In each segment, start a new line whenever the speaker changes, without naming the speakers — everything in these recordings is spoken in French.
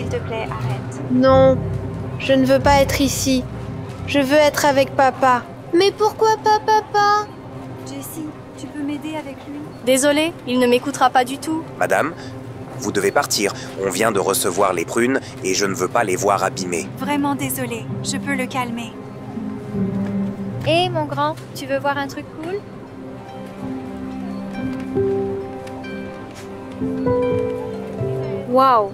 s'il te plaît, arrête.
Non, je ne veux pas être ici. Je veux être avec papa.
Mais pourquoi pas papa?
Jessie, tu peux m'aider avec lui?
Désolée, il ne m'écoutera pas du tout.
Madame, vous devez partir. On vient de recevoir les prunes et je ne veux pas les voir abîmées.
Vraiment désolée, je peux le calmer.
Hé, mon grand, tu veux voir un truc cool? Waouh!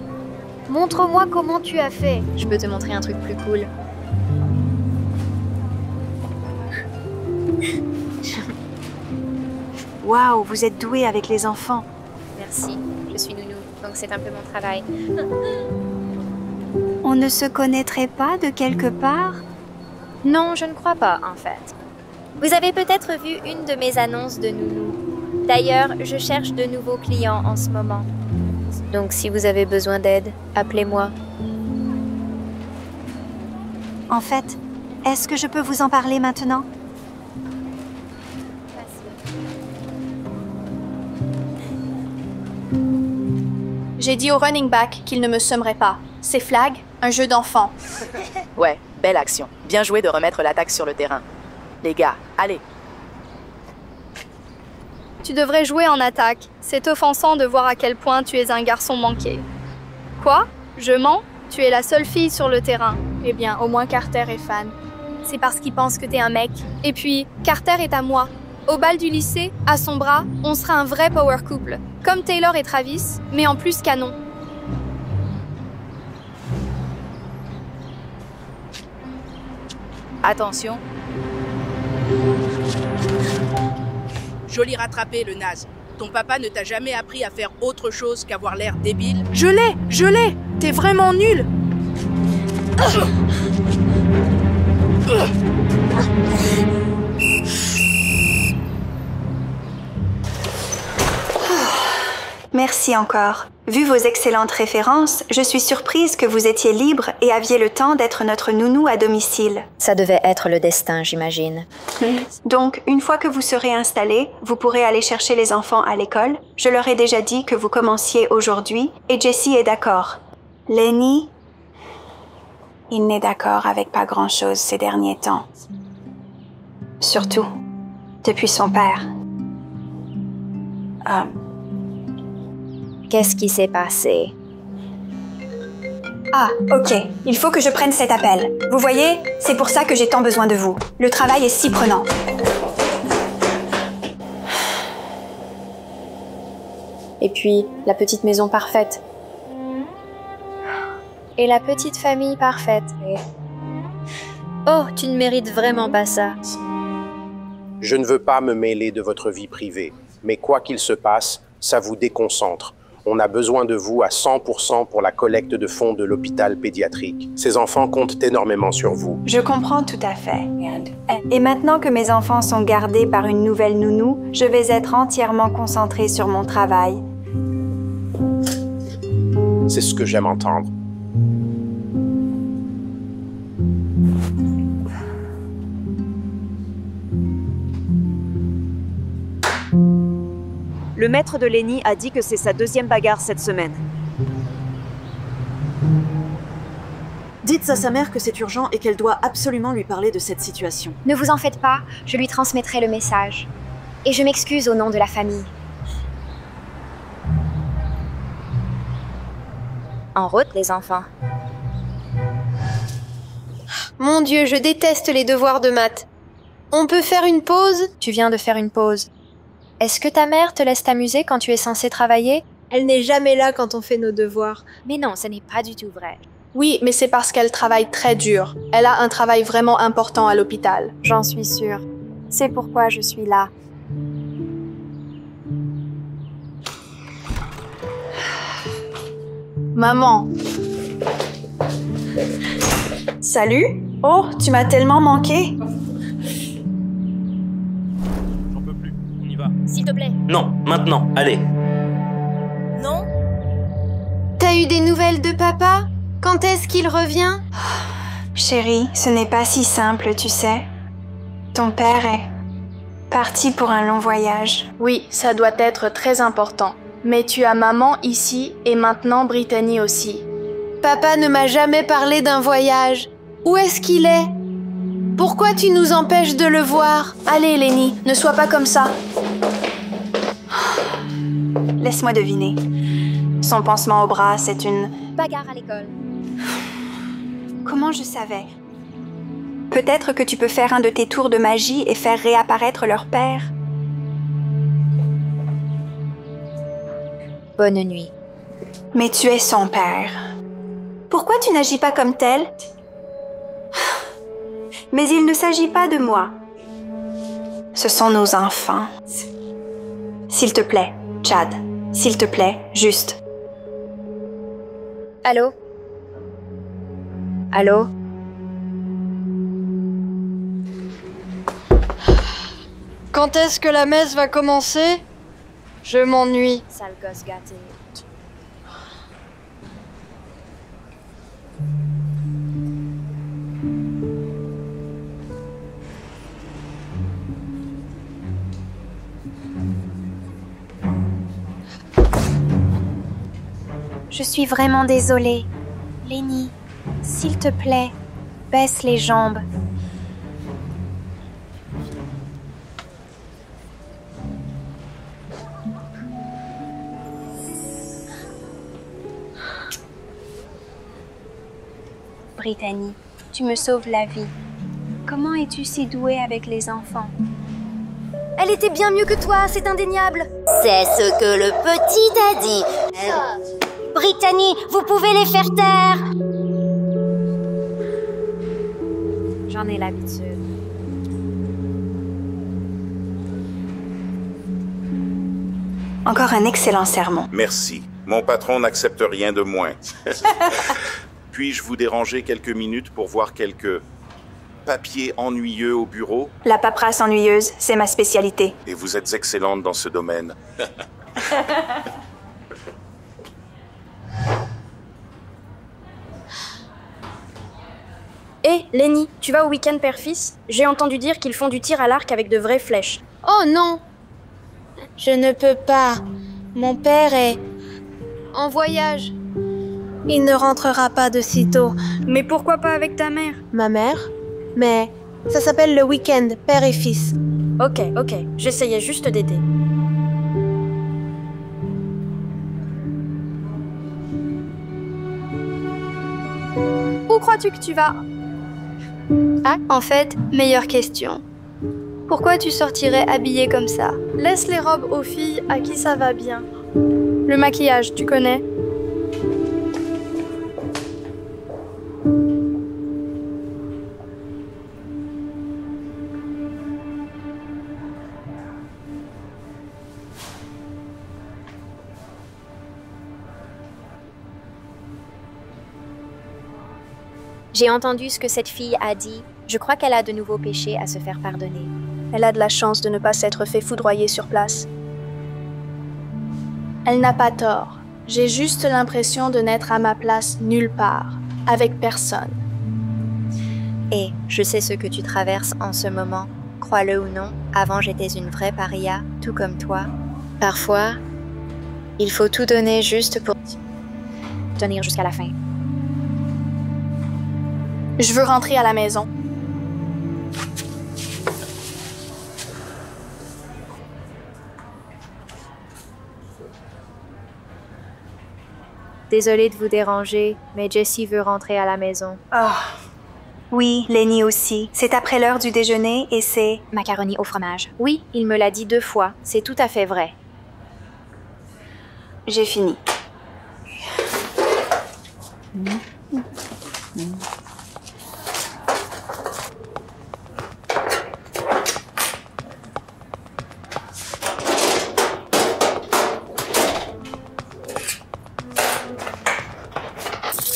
Montre-moi comment tu as fait.
Je peux te montrer un truc plus cool.
Waouh, vous êtes douée avec les enfants.
Merci, je suis nounou, donc c'est un peu mon travail.
On ne se connaîtrait pas de quelque part?
Non, je ne crois pas, en fait. Vous avez peut-être vu une de mes annonces de nounou. D'ailleurs, je cherche de nouveaux clients en ce moment. Donc si vous avez besoin d'aide, appelez-moi.
En fait, est-ce que je peux vous en parler maintenant?
J'ai dit au running back qu'il ne me summerait pas. C'est flag, un jeu d'enfant.
Ouais, belle action. Bien joué de remettre l'attaque sur le terrain. Les gars, allez.
Tu devrais jouer en attaque. C'est offensant de voir à quel point tu es un garçon manqué. Quoi? Je mens? Tu es la seule fille sur le terrain. Eh bien, au moins Carter est fan. C'est parce qu'il pense que t'es un mec. Et puis, Carter est à moi. Au bal du lycée, à son bras, on sera un vrai power couple. Comme Taylor et Travis, mais en plus canon.
Attention.
Joli rattrapé, le naze. Ton papa ne t'a jamais appris à faire autre chose qu'avoir l'air débile?
Je l'ai! T'es vraiment nul!
Merci encore. Vu vos excellentes références, je suis surprise que vous étiez libre et aviez le temps d'être notre nounou à domicile.
Ça devait être le destin, j'imagine.
Donc, une fois que vous serez installés, vous pourrez aller chercher les enfants à l'école. Je leur ai déjà dit que vous commenciez aujourd'hui et Jessie est d'accord. Lenny, il n'est d'accord avec pas grand-chose ces derniers temps. Surtout, depuis son père.
Qu'est-ce qui s'est passé?
Ah, ok. Il faut que je prenne cet appel. Vous voyez, c'est pour ça que j'ai tant besoin de vous. Le travail est si prenant.
Et puis, la petite maison parfaite.
Et la petite famille parfaite. Oh, tu ne mérites vraiment pas ça.
Je ne veux pas me mêler de votre vie privée, mais quoi qu'il se passe, ça vous déconcentre. On a besoin de vous à 100% pour la collecte de fonds de l'hôpital pédiatrique. Ces enfants comptent énormément sur vous.
Je comprends tout à fait. Et maintenant que mes enfants sont gardés par une nouvelle nounou, je vais être entièrement concentrée sur mon travail.
C'est ce que j'aime entendre.
Le maître de Lenny a dit que c'est sa deuxième bagarre cette semaine. Dites à sa mère que c'est urgent et qu'elle doit absolument lui parler de cette situation.
Ne vous en faites pas, je lui transmettrai le message. Et je m'excuse au nom de la famille. En route, les enfants.
Mon Dieu, je déteste les devoirs de maths. On peut faire une pause?
Tu viens de faire une pause. Est-ce que ta mère te laisse t'amuser quand tu es censé travailler?
Elle n'est jamais là quand on fait nos devoirs.
Mais non, ce n'est pas du tout vrai.
Oui, mais c'est parce qu'elle travaille très dur. Elle a un travail vraiment important à l'hôpital.
J'en suis sûre. C'est pourquoi je suis là.
Maman.
Salut! Oh, tu m'as tellement manqué!
J'en peux plus, on y va.
S'il te plaît.
Non, maintenant, allez.
Non?
T'as eu des nouvelles de papa? Quand est-ce qu'il revient?
Chérie, ce n'est pas si simple, tu sais. Ton père est parti pour un long voyage.
Oui, ça doit être très important. Mais tu as maman ici et maintenant Brittany aussi.
Papa ne m'a jamais parlé d'un voyage. Où est-ce qu'il est? Pourquoi tu nous empêches de le voir?
Allez, Lenny, ne sois pas comme ça.
Laisse-moi deviner. Son pansement au bras, c'est une...
Bagarre à l'école.
Comment je savais? Peut-être que tu peux faire un de tes tours de magie et faire réapparaître leur père.
Bonne nuit.
Mais tu es son père. Pourquoi tu n'agis pas comme tel? Mais il ne s'agit pas de moi. Ce sont nos enfants. S'il te plaît, Chad. S'il te plaît, juste.
Allô? Allô?
Quand est-ce que la messe va commencer? Je m'ennuie.
Sale gosse gâté.
Je suis vraiment désolée. Lenny, s'il te plaît, baisse les jambes. Brittany, tu me sauves la vie. Comment es-tu si douée avec les enfants?
Elle était bien mieux que toi, c'est indéniable.
C'est ce que le petit a dit. Brittany, vous pouvez les faire taire.
J'en ai l'habitude.
Encore un excellent sermon.
Merci. Mon patron n'accepte rien de moins. Puis-je vous déranger quelques minutes pour voir quelques papiers ennuyeux au bureau?
La paperasse ennuyeuse, c'est ma spécialité.
Et vous êtes excellente dans ce domaine.
Hé, Lenny, tu vas au week-end père-fils? J'ai entendu dire qu'ils font du tir à l'arc avec de vraies flèches.
Oh non! Je ne peux pas. Mon père est en voyage. Il ne rentrera pas de sitôt.
Mais pourquoi pas avec ta mère?
Ma mère? Mais ça s'appelle le week-end, père et fils.
Ok, j'essayais juste d'aider. Où crois-tu que tu vas? Ah, en fait, meilleure question. Pourquoi tu sortirais habillée comme ça? Laisse les robes aux filles à qui ça va bien. Le maquillage, tu connais?
J'ai entendu ce que cette fille a dit. Je crois qu'elle a de nouveaux péchés à se faire pardonner.
Elle a de la chance de ne pas s'être fait foudroyer sur place. Elle n'a pas tort. J'ai juste l'impression de n'être à ma place nulle part, avec personne.
Et je sais ce que tu traverses en ce moment. Crois-le ou non, avant j'étais une vraie paria, tout comme toi. Parfois, il faut tout donner juste pour tenir jusqu'à la fin.
Je veux rentrer à la maison.
Désolée de vous déranger, mais Jessie veut rentrer à la maison.
Oui, Lenny aussi. C'est après l'heure du déjeuner et c'est...
Macaroni au fromage. Oui, il me l'a dit 2 fois. C'est tout à fait vrai.
J'ai fini.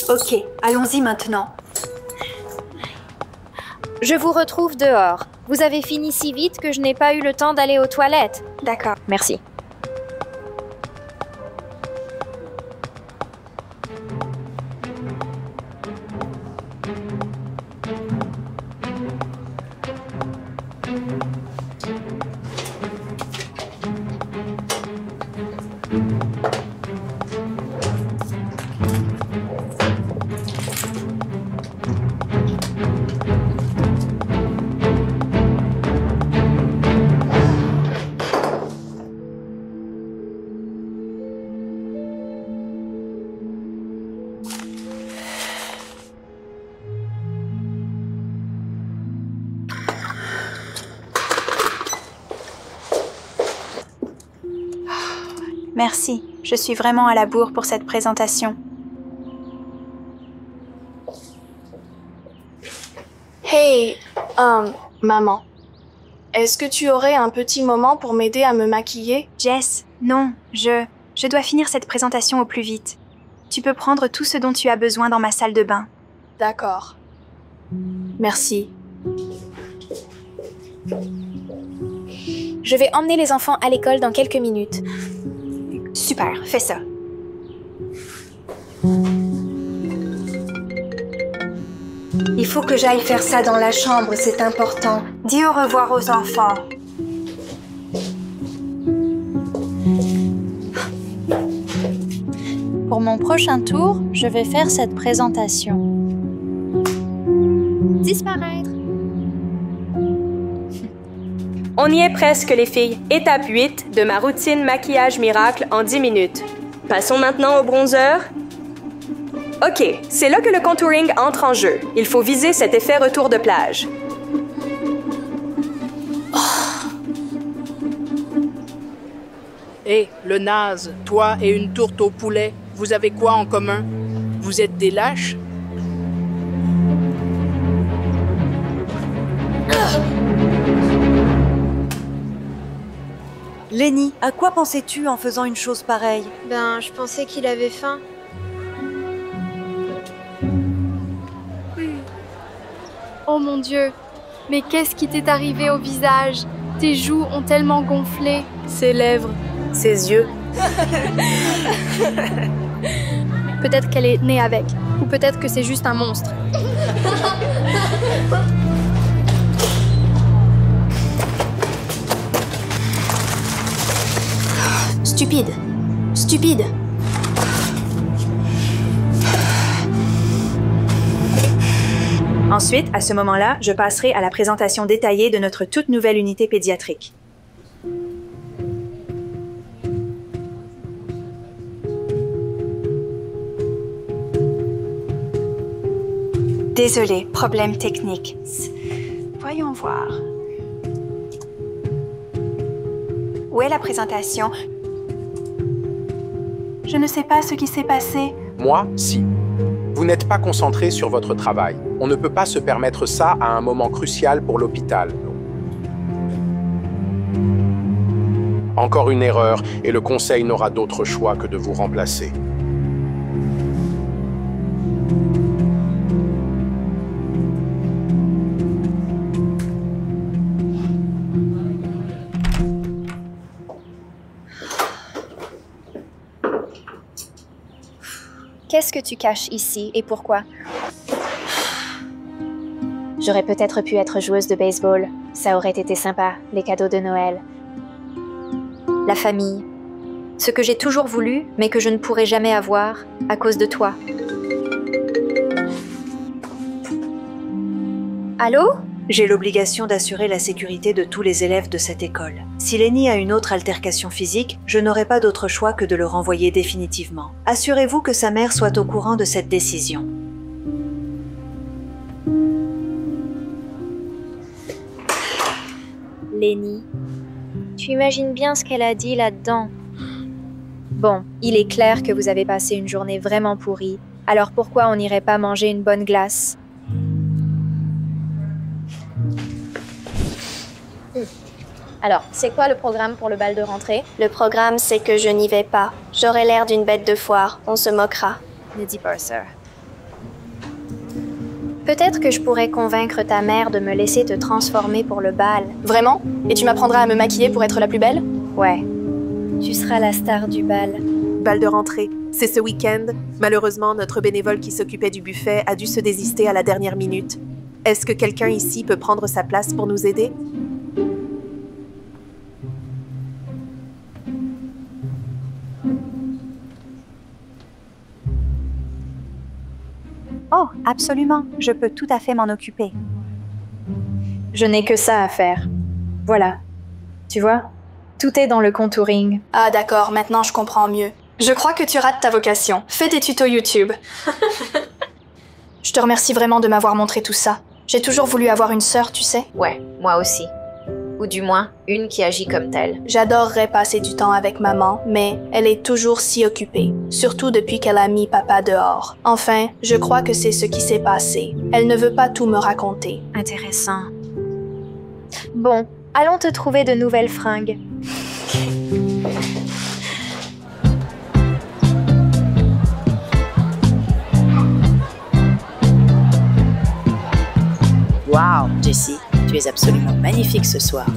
Ok, allons-y maintenant.
Je vous retrouve dehors. Vous avez fini si vite que je n'ai pas eu le temps d'aller aux toilettes.
D'accord.
Merci.
Merci. Je suis vraiment à la bourre pour cette présentation.
Hey, maman. Est-ce que tu aurais un petit moment pour m'aider à me maquiller?
Jess, non, je dois finir cette présentation au plus vite. Tu peux prendre tout ce dont tu as besoin dans ma salle de bain.
D'accord. Merci.
Je vais emmener les enfants à l'école dans quelques minutes.
Super, fais ça.
Il faut que j'aille faire ça dans la chambre, c'est important.
Dis au revoir aux enfants.
Pour mon prochain tour, je vais faire cette présentation.
Disparaître.
On y est presque, les filles. Étape 8 de ma routine maquillage miracle en 10 minutes. Passons maintenant au bronzer. Ok, c'est là que le contouring entre en jeu. Il faut viser cet effet retour de plage.
Hé, le naze, toi et une tourte au poulet, vous avez quoi en commun? Vous êtes des lâches?
Lenny, à quoi pensais-tu en faisant une chose pareille?
Ben, je pensais qu'il avait faim.
Oh mon Dieu, mais qu'est-ce qui t'est arrivé au visage? Tes joues ont tellement gonflé.
Ses lèvres, ses yeux.
Peut-être qu'elle est née avec, ou peut-être que c'est juste un monstre.
Stupide. Stupide.
Ensuite, à ce moment-là, je passerai à la présentation détaillée de notre toute nouvelle unité pédiatrique.
Désolée, problème technique. Voyons voir. Où est la présentation? Je ne sais pas ce qui s'est passé.
Moi, si. Vous n'êtes pas concentré sur votre travail. On ne peut pas se permettre ça à un moment crucial pour l'hôpital. Encore une erreur, et le conseil n'aura d'autre choix que de vous remplacer.
Qu'est-ce que tu caches ici et pourquoi? J'aurais peut-être pu être joueuse de baseball. Ça aurait été sympa, les cadeaux de Noël. La famille. Ce que j'ai toujours voulu, mais que je ne pourrai jamais avoir à cause de toi. Allô?
J'ai l'obligation d'assurer la sécurité de tous les élèves de cette école. Si Lenny a une autre altercation physique, je n'aurai pas d'autre choix que de le renvoyer définitivement. Assurez-vous que sa mère soit au courant de cette décision.
Lenny, tu imagines bien ce qu'elle a dit là-dedans? Bon, il est clair que vous avez passé une journée vraiment pourrie. Alors pourquoi on n'irait pas manger une bonne glace? Alors, c'est quoi le programme pour le bal de rentrée?
Le programme, c'est que je n'y vais pas. J'aurai l'air d'une bête de foire. On se moquera.
Ne dis pas ça. Peut-être que je pourrais convaincre ta mère de me laisser te transformer pour le bal.
Vraiment? Et tu m'apprendras à me maquiller pour être la plus belle?
Ouais. Tu seras la star du bal.
Bal de rentrée. C'est ce week-end. Malheureusement, notre bénévole qui s'occupait du buffet a dû se désister à la dernière minute. Est-ce que quelqu'un ici peut prendre sa place pour nous aider?
Oh, absolument. Je peux tout à fait m'en occuper.
Je n'ai que ça à faire. Voilà. Tu vois? Tout est dans le contouring.
Ah d'accord, maintenant je comprends mieux. Je crois que tu rates ta vocation. Fais des tutos YouTube. Je te remercie vraiment de m'avoir montré tout ça. J'ai toujours voulu avoir une sœur, tu sais.
Ouais, moi aussi. Ou du moins, une qui agit comme telle.
J'adorerais passer du temps avec maman, mais elle est toujours si occupée, surtout depuis qu'elle a mis papa dehors. Enfin, je crois que c'est ce qui s'est passé. Elle ne veut pas tout me raconter.
Intéressant. Bon, allons te trouver de nouvelles fringues.
Wow, Jessie, tu es absolument magnifique ce soir.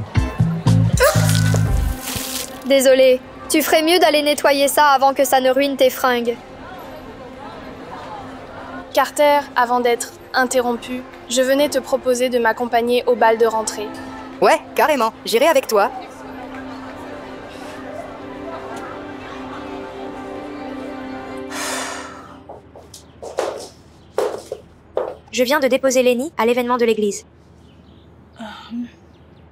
Désolée, tu ferais mieux d'aller nettoyer ça avant que ça ne ruine tes fringues.
Carter, avant d'être interrompu, je venais te proposer de m'accompagner au bal de rentrée.
Ouais, carrément, j'irai avec toi.
Je viens de déposer Lenny à l'événement de l'église.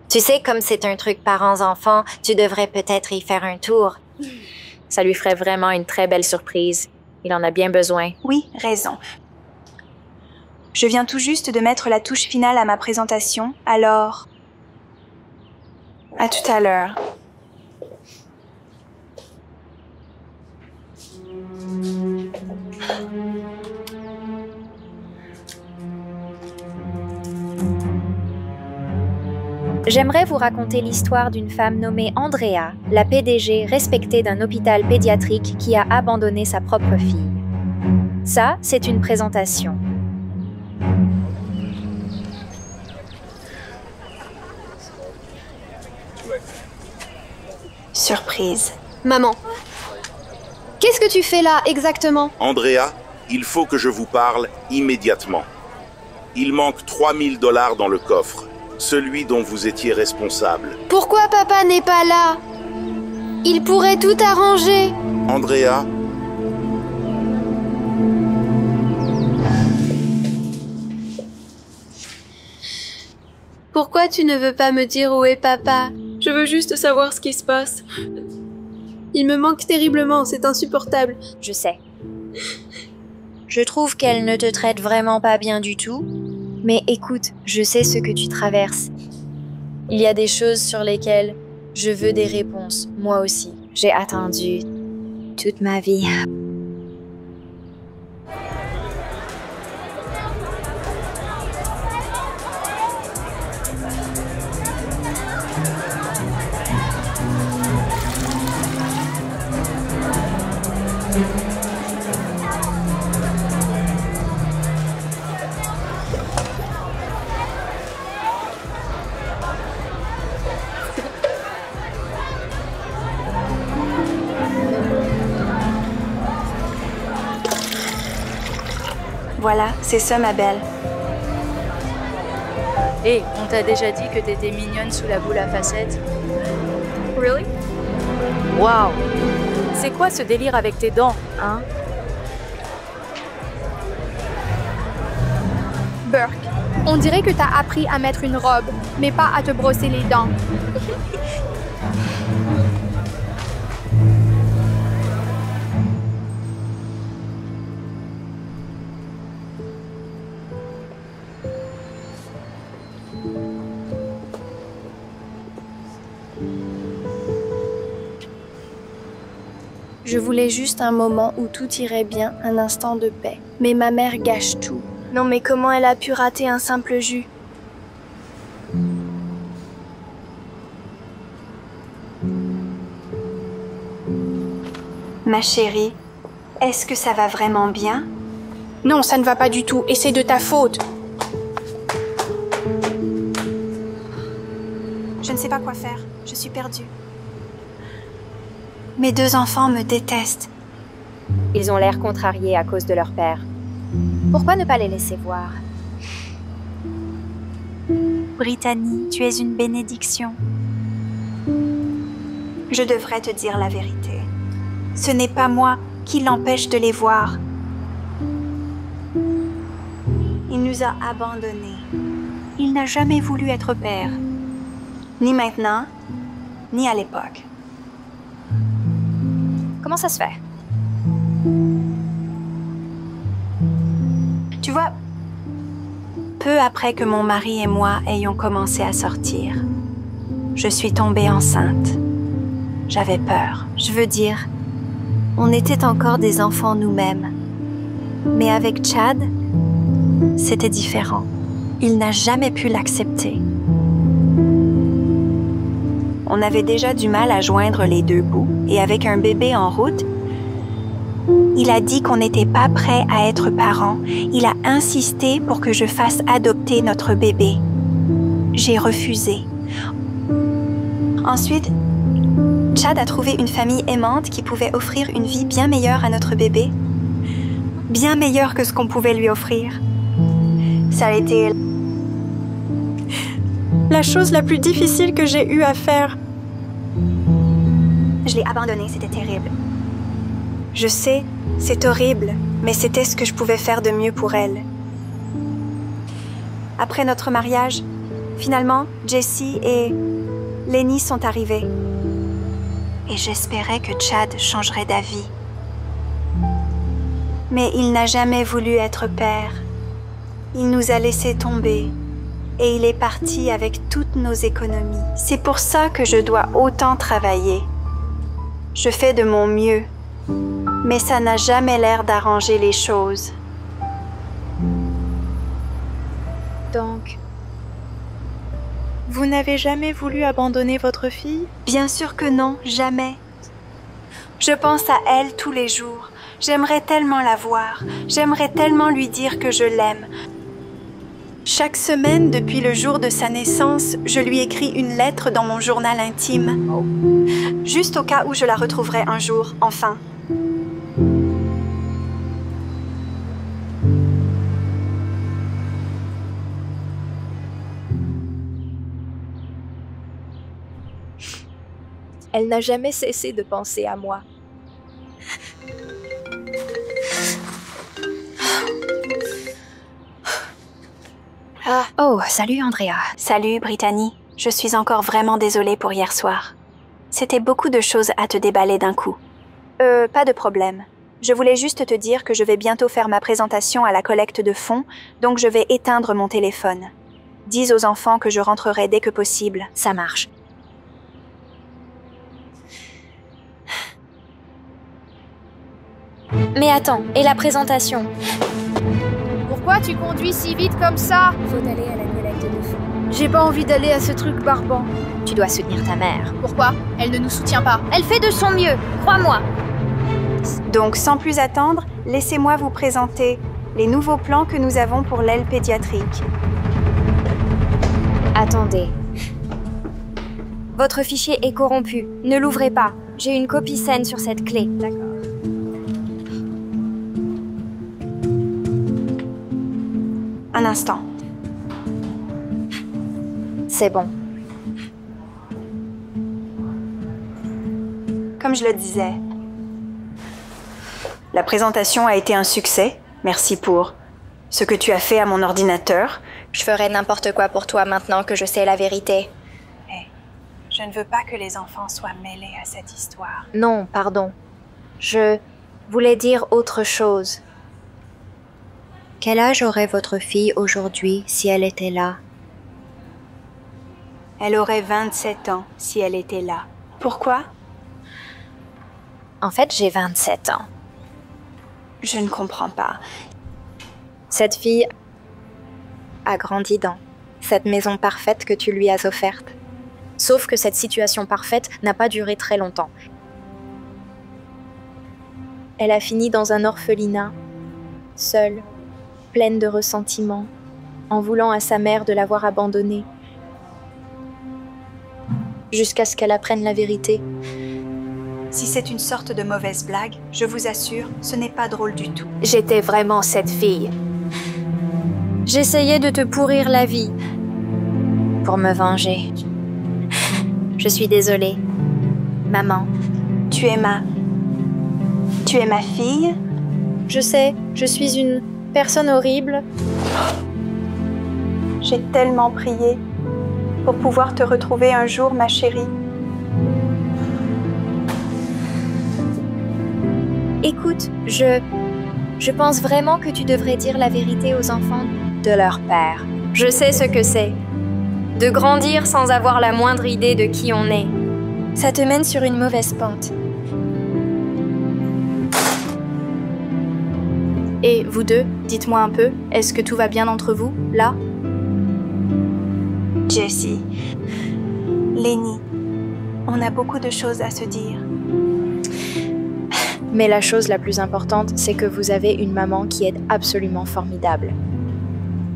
Tu sais, comme c'est un truc parents-enfants, tu devrais peut-être y faire un tour. Ça lui ferait vraiment une très belle surprise. Il en a bien besoin.
Oui, raison. Je viens tout juste de mettre la touche finale à ma présentation, alors... À tout à l'heure.
J'aimerais vous raconter l'histoire d'une femme nommée Andrea, la PDG respectée d'un hôpital pédiatrique qui a abandonné sa propre fille. Ça, c'est une présentation.
Surprise.
Maman, qu'est-ce que tu fais là exactement?
Andrea, il faut que je vous parle immédiatement. Il manque 3000 $ dans le coffre. Celui dont vous étiez responsable.
Pourquoi papa n'est pas là? Il pourrait tout arranger.
Andrea?
Pourquoi tu ne veux pas me dire où est papa? Je veux juste savoir ce qui se passe. Il me manque terriblement, c'est insupportable.
Je sais. Je trouve qu'elle ne te traite vraiment pas bien du tout. Mais écoute, je sais ce que tu traverses. Il y a des choses sur lesquelles je veux des réponses, moi aussi. J'ai attendu toute ma vie.
Voilà, c'est ça ma belle.
Hé, on t'a déjà dit que t'étais mignonne sous la boule à facettes.
Really?
Waouh! C'est quoi ce délire avec tes dents, hein?
Burke, on dirait que t'as appris à mettre une robe, mais pas à te brosser les dents.
Je voulais juste un moment où tout irait bien, un instant de paix. Mais ma mère gâche tout. Non mais comment elle a pu rater un simple jus?
Ma chérie, est-ce que ça va vraiment bien?
Non, ça ne va pas du tout, et c'est de ta faute.
Je ne sais pas quoi faire, je suis perdue. Mes deux enfants me détestent.
Ils ont l'air contrariés à cause de leur père. Pourquoi ne pas les laisser voir?
Brittany, tu es une bénédiction. Je devrais te dire la vérité. Ce n'est pas moi qui l'empêche de les voir. Il nous a abandonnés. Il n'a jamais voulu être père. Ni maintenant, ni à l'époque.
Comment ça se fait?
Tu vois, peu après que mon mari et moi ayons commencé à sortir, je suis tombée enceinte. J'avais peur.
Je veux dire, on était encore des enfants nous-mêmes. Mais avec Chad, c'était différent. Il n'a jamais pu l'accepter.
On avait déjà du mal à joindre les deux bouts, et avec un bébé en route, il a dit qu'on n'était pas prêt à être parents. Il a insisté pour que je fasse adopter notre bébé. J'ai refusé. Ensuite, Chad a trouvé une famille aimante qui pouvait offrir une vie bien meilleure à notre bébé. Bien meilleure que ce qu'on pouvait lui offrir. Ça a été la chose la plus difficile que j'ai eu à faire. Je l'ai abandonné, c'était terrible. Je sais, c'est horrible, mais c'était ce que je pouvais faire de mieux pour elle. Après notre mariage, finalement, Jessie et Lenny sont arrivés. Et j'espérais que Chad changerait d'avis. Mais il n'a jamais voulu être père. Il nous a laissés tomber. Et il est parti avec toutes nos économies. C'est pour ça que je dois autant travailler. Je fais de mon mieux. Mais ça n'a jamais l'air d'arranger les choses.
Donc, vous n'avez jamais voulu abandonner votre fille?
Bien sûr que non, jamais. Je pense à elle tous les jours. J'aimerais tellement la voir. J'aimerais tellement lui dire que je l'aime. Chaque semaine, depuis le jour de sa naissance, je lui écris une lettre dans mon journal intime. Juste au cas où je la retrouverai un jour, enfin.
Elle n'a jamais cessé de penser à moi.
Oh, salut Andrea. Salut Brittany. Je suis encore vraiment désolée pour hier soir. C'était beaucoup de choses à te déballer d'un coup. Pas de problème. Je voulais juste te dire que je vais bientôt faire ma présentation à la collecte de fonds, donc je vais éteindre mon téléphone. Dis aux enfants que je rentrerai dès que possible.
Ça marche. Mais attends, et la présentation?
Pourquoi tu conduis si vite comme ça?
Faut aller à la collecte de fonds.
J'ai pas envie d'aller à ce truc barbant.
Tu dois soutenir ta mère.
Pourquoi? Elle ne nous soutient pas.
Elle fait de son mieux, crois-moi.
Donc, sans plus attendre, laissez-moi vous présenter les nouveaux plans que nous avons pour l'aile pédiatrique.
Attendez. Votre fichier est corrompu. Ne l'ouvrez pas. J'ai une copie saine sur cette clé.
D'accord. Un instant.
C'est bon.
Comme je le disais, la présentation a été un succès. Merci pour ce que tu as fait à mon ordinateur.
Je ferai n'importe quoi pour toi maintenant que je sais la vérité.
Hey, je ne veux pas que les enfants soient mêlés à cette histoire.
Non, pardon. Je voulais dire autre chose. Quel âge aurait votre fille aujourd'hui si elle était là?
Elle aurait 27 ans si elle était là. Pourquoi?
En fait, j'ai 27 ans.
Je ne comprends pas.
Cette fille a grandi dans cette maison parfaite que tu lui as offerte. Sauf que cette situation parfaite n'a pas duré très longtemps. Elle a fini dans un orphelinat, seule, pleine de ressentiment, en voulant à sa mère de l'avoir abandonnée. Jusqu'à ce qu'elle apprenne la vérité.
Si c'est une sorte de mauvaise blague, je vous assure, ce n'est pas drôle du tout.
J'étais vraiment cette fille. J'essayais de te pourrir la vie pour me venger. Je suis désolée. Maman.
Tu es ma fille?
Je sais, je suis une personne horrible.
J'ai tellement prié pour pouvoir te retrouver un jour, ma chérie.
Écoute, je pense vraiment que tu devrais dire la vérité aux enfants de leur père. Je sais ce que c'est. de grandir sans avoir la moindre idée de qui on est. Ça te mène sur une mauvaise pente.
Et vous deux, dites-moi un peu, est-ce que tout va bien entre vous, là?
Jessie, Lenny, on a beaucoup de choses à se dire.
Mais la chose la plus importante, c'est que vous avez une maman qui est absolument formidable.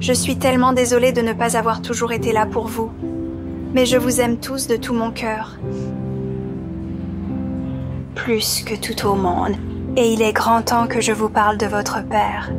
Je suis tellement désolée de ne pas avoir toujours été là pour vous. Mais je vous aime tous de tout mon cœur. Plus que tout au monde. Et il est grand temps que je vous parle de votre père.